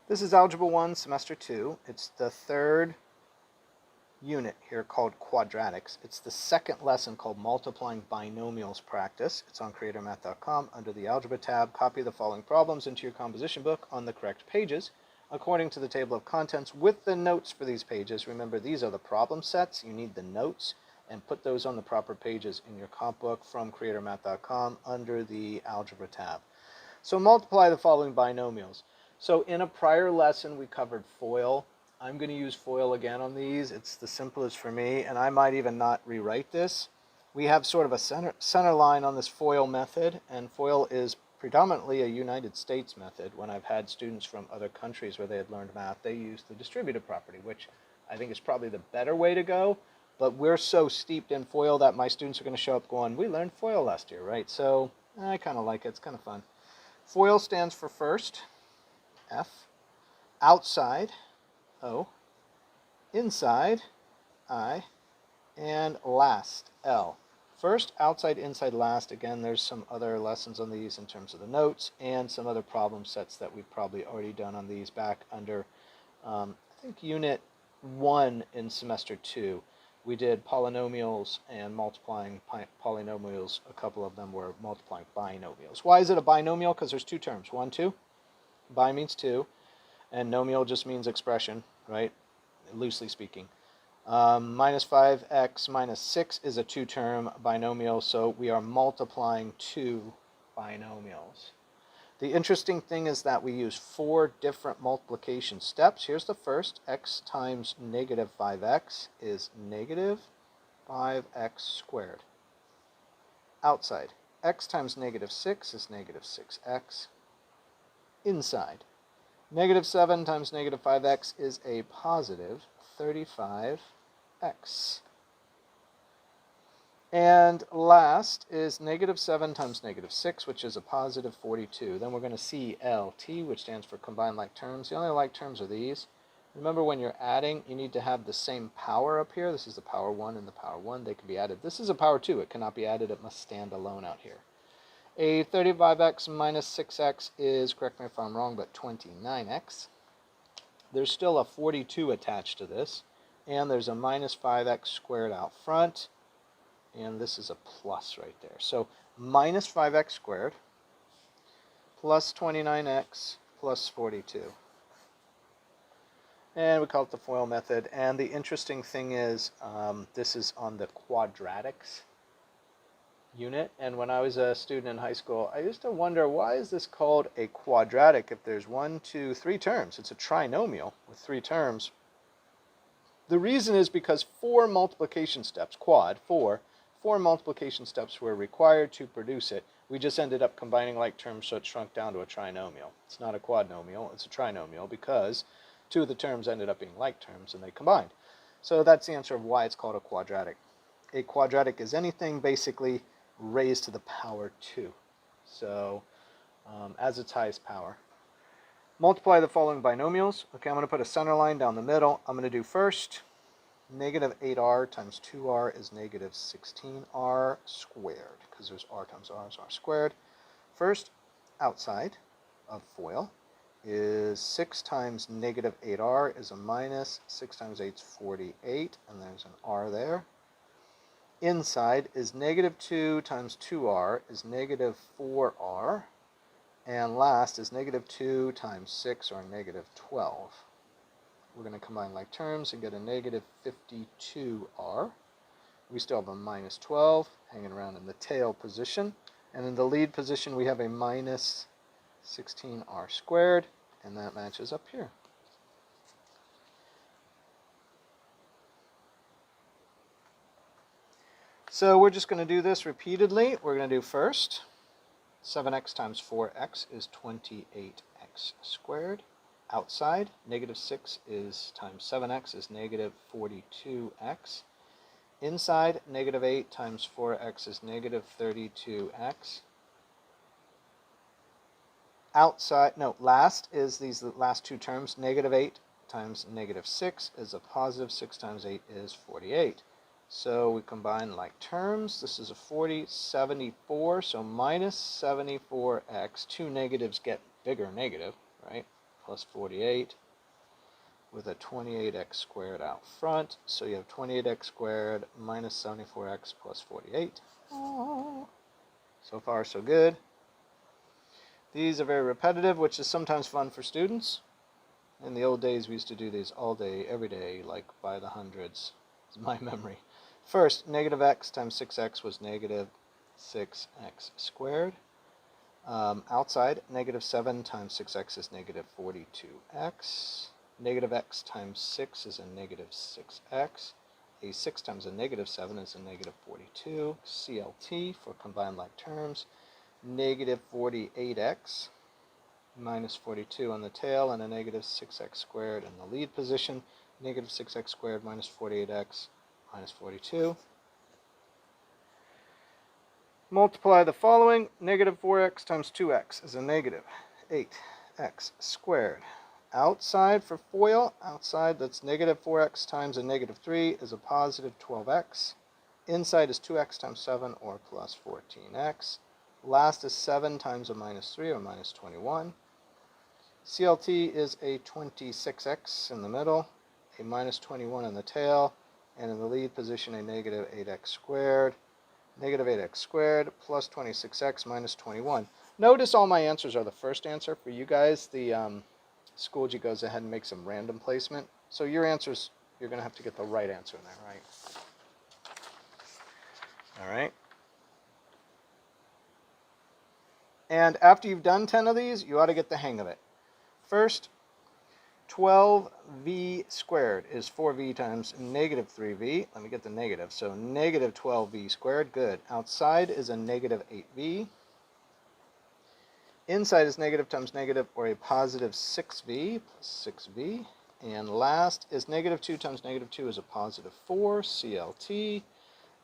This is Algebra 1, Semester 2. It's the third unit here called Quadratics. It's the second lesson called Multiplying Binomials Practice. It's on creatormath.com under the Algebra tab. Copy the following problems into your composition book on the correct pages according to the table of contents with the notes for these pages. Remember, these are the problem sets. You need the notes and put those on the proper pages in your comp book from creatormath.com under the Algebra tab. So multiply the following binomials. So in a prior lesson, we covered FOIL. I'm going to use FOIL again on these. It's the simplest for me, and I might even not rewrite this. We have sort of a center line on this FOIL method, and FOIL is predominantly a United States method. When I've had students from other countries where they had learned math, they use the distributive property, which I think is probably the better way to go. But we're so steeped in FOIL that my students are going to show up going, we learned FOIL last year, right? So I kind of like it. It's kind of fun. FOIL stands for first, F, outside, O, inside, I, and last, L. First, outside, inside, last. Again, there's some other lessons on these in terms of the notes and some other problem sets that we've probably already done on these back under, I think, Unit 1 in Semester 2. We did polynomials and multiplying polynomials. A couple of them were multiplying binomials. Why is it a binomial? Because there's two terms. 1, 2. Bi means 2. And nomial just means expression, right? Loosely speaking. Minus 5x minus 6 is a two-term binomial, so we are multiplying two binomials. The interesting thing is that we use 4 different multiplication steps. Here's the first. X times negative 5x is negative 5x squared. Outside. X times negative 6 is negative 6x. Inside. Negative 7 times negative 5x is a positive 35x. And last is negative 7 times negative 6, which is a positive 42. Then we're going to see LT, which stands for combined like terms. The only like terms are these. Remember, when you're adding, you need to have the same power up here. This is the power 1 and the power 1. They can be added. This is a power 2. It cannot be added. It must stand alone out here. A 35x minus 6x is, correct me if I'm wrong, but 29x. There's still a 42 attached to this. And there's a minus 5x squared out front. And this is a plus right there. So minus 5x squared plus 29x plus 42. And we call it the FOIL method. And the interesting thing is this is on the Quadratics unit. And when I was a student in high school, I used to wonder, why is this called a quadratic if there's 1, 2, 3 terms? It's a trinomial with 3 terms. The reason is because 4 multiplication steps, quad, 4 multiplication steps were required to produce it. We just ended up combining like terms, so it shrunk down to a trinomial. It's not a quadnomial, it's a trinomial because 2 of the terms ended up being like terms and they combined. So that's the answer of why it's called a quadratic. A quadratic is anything basically raised to the power 2. So as its highest power. Multiply the following binomials. Okay, I'm going to put a center line down the middle. I'm going to do first. Negative 8r times 2r is negative 16r squared, because there's r times r is r squared. First, outside of FOIL is 6 times negative 8r is a minus, 6 times 8 is 48, and there's an r there. Inside is negative 2 times 2r is negative 4r, and last is negative 2 times 6, or negative 12. We're going to combine like terms and get a negative 52r. We still have a minus 12 hanging around in the tail position. And in the lead position, we have a minus 16r squared, and that matches up here. So we're just going to do this repeatedly. We're going to do first, 7x times 4x is 28x squared. Outside, negative 6 is times 7x is negative 42x. Inside, negative 8 times 4x is negative 32x. Outside, no, last is these last 2 terms. Negative 8 times negative 6 is a positive. 6 times 8 is 48. So we combine like terms. This is a 40, 74, so minus 74x. 2 negatives get bigger negative, right? plus 48 with a 28x squared out front. So you have 28x squared minus 74x plus 48. Oh. So far, so good. These are very repetitive, which is sometimes fun for students. In the old days, we used to do these all day, every day, like by the hundreds. It's my memory. First, negative x times 6x was negative 6x squared. Outside, negative 7 times 6x is negative 42x. Negative x times 6 is a negative 6x. A 6 times a negative 7 is a negative 42. CLT for combined like terms. Negative 48x minus 42 on the tail, and a negative 6x squared in the lead position. Negative 6x squared minus 48x minus 42. Multiply the following. Negative 4x times 2x is a negative 8x squared. Outside for FOIL, outside that's negative 4x times a negative 3 is a positive 12x. Inside is 2x times 7 or plus 14x. Last is 7 times a minus 3 or minus 21. CLT is a 26x in the middle, a minus 21 in the tail, and in the lead position a negative 8x squared. Negative 8x squared plus 26x minus 21. Notice all my answers are the first answer. For you guys, the Schoology goes ahead and makes some random placement. So your answers, you're going to have to get the right answer in there, right? All right. And after you've done 10 of these, you ought to get the hang of it. First, 12v squared is 4v times negative 3v. Let me get the negative. So negative 12v squared, good. Outside is a negative 8v. Inside is negative times negative, or a positive 6v plus 6v. And last is negative 2 times negative 2 is a positive 4, CLT.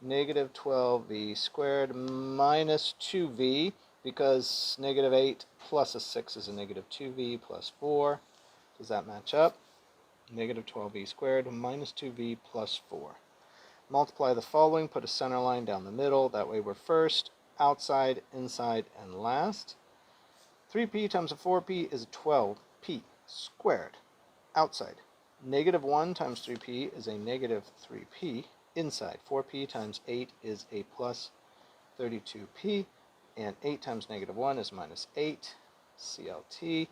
Negative 12v squared minus 2v, because negative 8 plus a 6 is a negative 2v plus 4. Does that match up? Negative 12v squared minus 2v plus 4. Multiply the following, put a center line down the middle. That way we're first, outside, inside, and last. 3p times a 4p is a 12p squared. Outside. Negative 1 times 3p is a negative 3p. Inside. 4p times 8 is a plus 32p. And 8 times negative 1 is minus 8. CLT.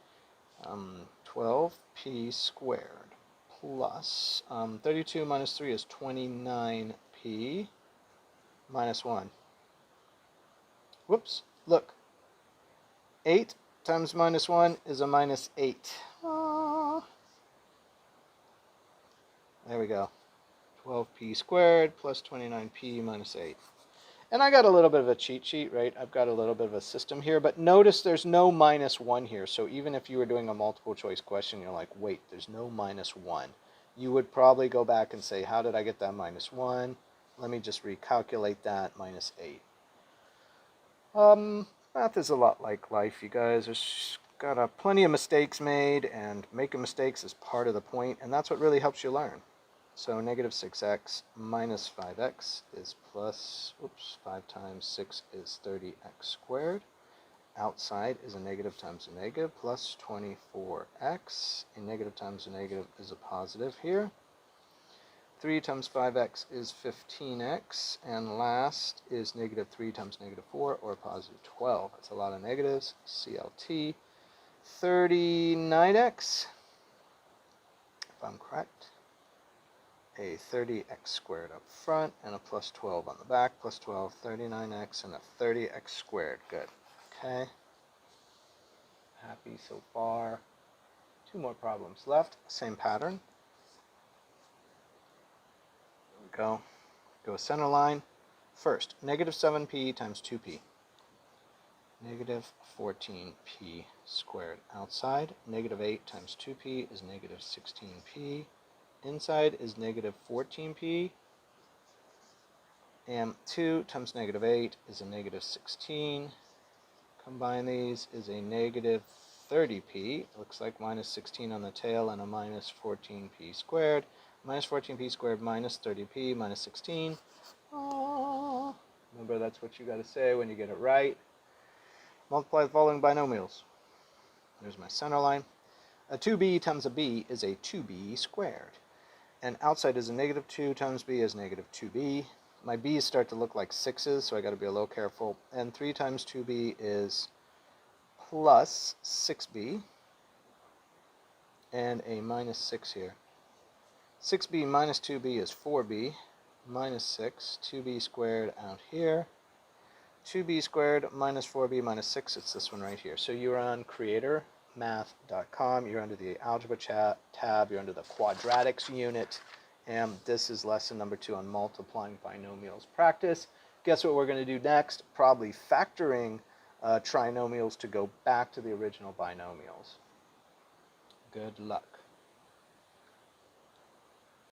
12p squared plus 32 minus 3 is 29p minus 1. Whoops, look. 8 times minus 1 is a minus 8. Aww. There we go. 12p squared plus 29p minus 8. And I got a little bit of a cheat sheet, right? I've got a little bit of a system here, but notice there's no minus 1 here. So even if you were doing a multiple choice question, you're like, wait, there's no minus 1. You would probably go back and say, how did I get that minus 1? Let me just recalculate that, minus 8. Math is a lot like life, you guys. There's got plenty of mistakes made, and making mistakes is part of the point, and that's what really helps you learn. So negative 6x minus 5x is plus, 5 times 6 is 30x squared. Outside is a negative times a negative plus 24x. A negative times a negative is a positive here. 3 times 5x is 15x. And last is negative 3 times negative 4, or positive 12. That's a lot of negatives. CLT. 39x, if I'm correct. A 30x squared up front and a plus 12 on the back. Plus 12, 39x, and a 30x squared. Good. Okay. Happy so far. 2 more problems left. Same pattern. There we go. Go center line. First, negative 7p times 2p. Negative 14p squared. Outside, negative 8 times 2p is negative 16p. Inside is negative 14p, and 2 times negative 8 is a negative 16. Combine these is a negative 30p. Looks like minus 16 on the tail and a minus 14p squared. Minus 14p squared minus 30p minus 16. Aww. Remember, that's what you got to say when you get it right. Multiply the following binomials. There's my center line. A 2b times a b is a 2b squared. And outside is a negative 2 times b is negative 2b. My b's start to look like 6's, so I got to be a little careful. And 3 times 2b is plus 6b. And a minus 6 here. 6b minus 2b is 4b. Minus 6. 2b squared out here. 2b squared minus 4b minus 6, it's this one right here. So you're on creatormath.com, you're under the algebra tab, you're under the quadratics unit, and this is lesson number 2 on multiplying binomials practice. Guess what we're going to do next? Probably factoring trinomials to go back to the original binomials. Good luck.